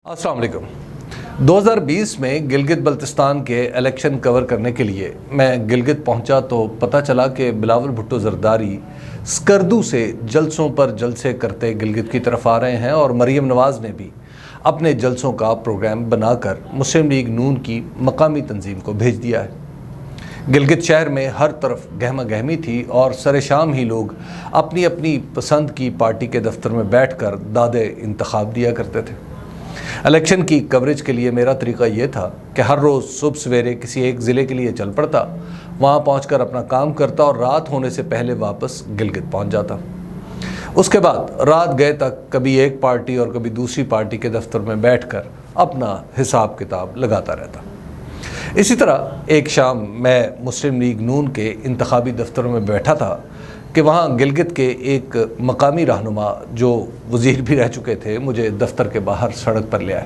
السلام علیکم۔ 2020 میں گلگت بلتستان کے الیکشن کور کرنے کے لیے میں گلگت پہنچا تو پتہ چلا کہ بلاول بھٹو زرداری سکردو سے جلسوں پر جلسے کرتے گلگت کی طرف آ رہے ہیں، اور مریم نواز نے بھی اپنے جلسوں کا پروگرام بنا کر مسلم لیگ نون کی مقامی تنظیم کو بھیج دیا ہے۔ گلگت شہر میں ہر طرف گہما گہمی تھی اور سر شام ہی لوگ اپنی اپنی پسند کی پارٹی کے دفتر میں بیٹھ کر دادے انتخاب دیا کرتے تھے۔ الیکشن کی کوریج کے لیے میرا طریقہ یہ تھا کہ ہر روز صبح سویرے کسی ایک ضلع کے لیے چل پڑتا، وہاں پہنچ کر اپنا کام کرتا اور رات ہونے سے پہلے واپس گلگت پہنچ جاتا۔ اس کے بعد رات گئے تک کبھی ایک پارٹی اور کبھی دوسری پارٹی کے دفتر میں بیٹھ کر اپنا حساب کتاب لگاتا رہتا۔ اسی طرح ایک شام میں مسلم لیگ نون کے انتخابی دفتروں میں بیٹھا تھا کہ وہاں گلگت کے ایک مقامی رہنما جو وزیر بھی رہ چکے تھے مجھے دفتر کے باہر سڑک پر لے آئے۔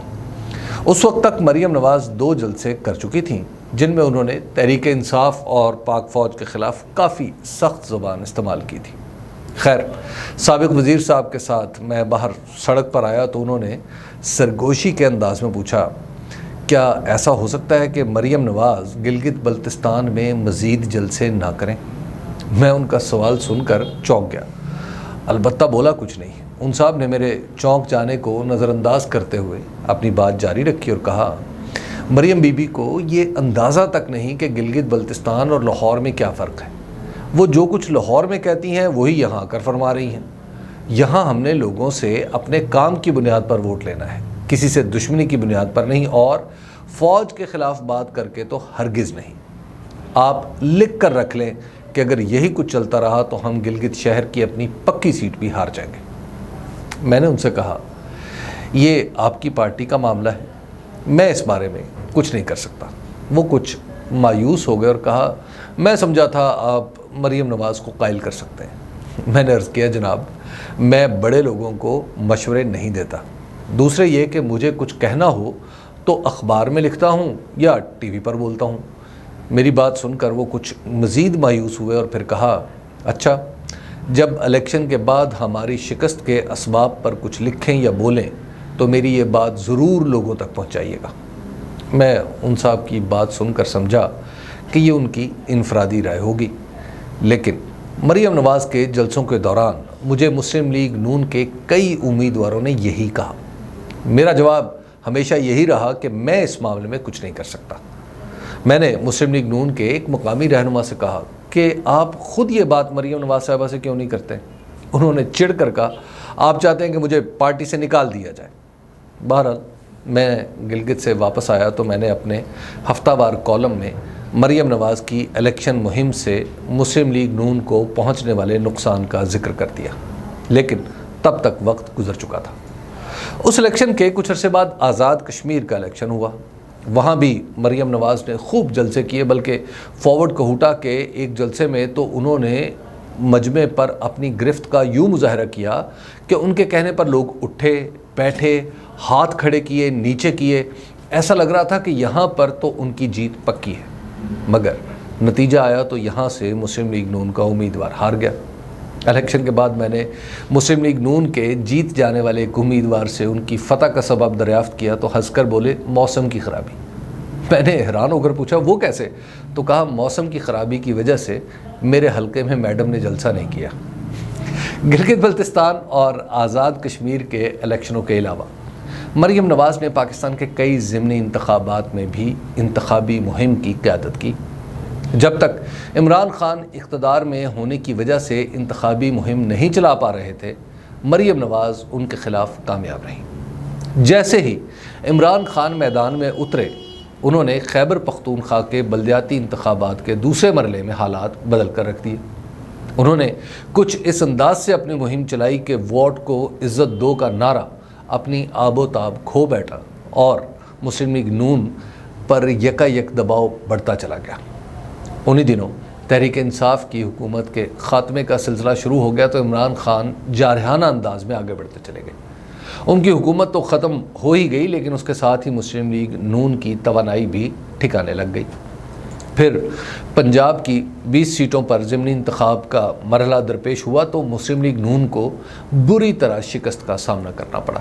اس وقت تک مریم نواز 2 جلسے کر چکی تھیں جن میں انہوں نے تحریک انصاف اور پاک فوج کے خلاف کافی سخت زبان استعمال کی تھی۔ خیر، سابق وزیر صاحب کے ساتھ میں باہر سڑک پر آیا تو انہوں نے سرگوشی کے انداز میں پوچھا، کیا ایسا ہو سکتا ہے کہ مریم نواز گلگت بلتستان میں مزید جلسے نہ کریں؟ میں ان کا سوال سن کر چونک گیا، البتہ بولا کچھ نہیں۔ ان صاحب نے میرے چونک جانے کو نظر انداز کرتے ہوئے اپنی بات جاری رکھی اور کہا، مریم بی بی کو یہ اندازہ تک نہیں کہ گلگت بلتستان اور لاہور میں کیا فرق ہے۔ وہ جو کچھ لاہور میں کہتی ہیں وہی یہاں آ کر فرما رہی ہیں۔ یہاں ہم نے لوگوں سے اپنے کام کی بنیاد پر ووٹ لینا ہے، کسی سے دشمنی کی بنیاد پر نہیں، اور فوج کے خلاف بات کر کے تو ہرگز نہیں۔ آپ لکھ کر رکھ لیں کہ اگر یہی کچھ چلتا رہا تو ہم گلگت شہر کی اپنی پکی سیٹ بھی ہار جائیں گے۔ میں نے ان سے کہا، یہ آپ کی پارٹی کا معاملہ ہے، میں اس بارے میں کچھ نہیں کر سکتا۔ وہ کچھ مایوس ہو گئے اور کہا، میں سمجھا تھا آپ مریم نواز کو قائل کر سکتے ہیں۔ میں نے عرض کیا، جناب میں بڑے لوگوں کو مشورے نہیں دیتا، دوسرے یہ کہ مجھے کچھ کہنا ہو تو اخبار میں لکھتا ہوں یا ٹی وی پر بولتا ہوں۔ میری بات سن کر وہ کچھ مزید مایوس ہوئے اور پھر کہا، اچھا جب الیکشن کے بعد ہماری شکست کے اسباب پر کچھ لکھیں یا بولیں تو میری یہ بات ضرور لوگوں تک پہنچائیے گا۔ میں ان صاحب کی بات سن کر سمجھا کہ یہ ان کی انفرادی رائے ہوگی، لیکن مریم نواز کے جلسوں کے دوران مجھے مسلم لیگ نون کے کئی امیدواروں نے یہی کہا۔ میرا جواب ہمیشہ یہی رہا کہ میں اس معاملے میں کچھ نہیں کر سکتا۔ میں نے مسلم لیگ نون کے ایک مقامی رہنما سے کہا کہ آپ خود یہ بات مریم نواز صاحبہ سے کیوں نہیں کرتے؟ انہوں نے چڑ کر کہا، آپ چاہتے ہیں کہ مجھے پارٹی سے نکال دیا جائے۔ بہرحال میں گلگت سے واپس آیا تو میں نے اپنے ہفتہ وار کالم میں مریم نواز کی الیکشن مہم سے مسلم لیگ نون کو پہنچنے والے نقصان کا ذکر کر دیا، لیکن تب تک وقت گزر چکا تھا۔ اس الیکشن کے کچھ عرصے بعد آزاد کشمیر کا الیکشن ہوا۔ وہاں بھی مریم نواز نے خوب جلسے کیے، بلکہ فارورڈ کہوٹا کے ایک جلسے میں تو انہوں نے مجمع پر اپنی گرفت کا یوں مظاہرہ کیا کہ ان کے کہنے پر لوگ اٹھے، بیٹھے، ہاتھ کھڑے کیے، نیچے کیے، ایسا لگ رہا تھا کہ یہاں پر تو ان کی جیت پکی ہے۔ مگر نتیجہ آیا تو یہاں سے مسلم لیگ نون کا امیدوار ہار گیا۔ الیکشن کے بعد میں نے مسلم لیگ نون کے جیت جانے والے ایک امیدوار سے ان کی فتح کا سبب دریافت کیا تو ہنس کر بولے، موسم کی خرابی۔ میں نے حیران ہو کر پوچھا، وہ کیسے؟ تو کہا، موسم کی خرابی کی وجہ سے میرے حلقے میں میڈم نے جلسہ نہیں کیا۔ گلگت بلتستان اور آزاد کشمیر کے الیکشنوں کے علاوہ مریم نواز نے پاکستان کے کئی ضمنی انتخابات میں بھی انتخابی مہم کی قیادت کی۔ جب تک عمران خان اقتدار میں ہونے کی وجہ سے انتخابی مہم نہیں چلا پا رہے تھے، مریم نواز ان کے خلاف کامیاب رہیں۔ جیسے ہی عمران خان میدان میں اترے، انہوں نے خیبر پختونخوا کے بلدیاتی انتخابات کے دوسرے مرحلے میں حالات بدل کر رکھ دیے۔ انہوں نے کچھ اس انداز سے اپنی مہم چلائی کہ ووٹ کو عزت دو کا نعرہ اپنی آب و تاب کھو بیٹھا اور مسلم لیگ نون پر یکا یک دباؤ بڑھتا چلا گیا۔ انہی دنوں تحریک انصاف کی حکومت کے خاتمے کا سلسلہ شروع ہو گیا تو عمران خان جارحانہ انداز میں آگے بڑھتے چلے گئے۔ ان کی حکومت تو ختم ہو ہی گئی، لیکن اس کے ساتھ ہی مسلم لیگ نون کی توانائی بھی ٹھکانے لگ گئی۔ پھر پنجاب کی 20 سیٹوں پر ضمنی انتخاب کا مرحلہ درپیش ہوا تو مسلم لیگ نون کو بری طرح شکست کا سامنا کرنا پڑا۔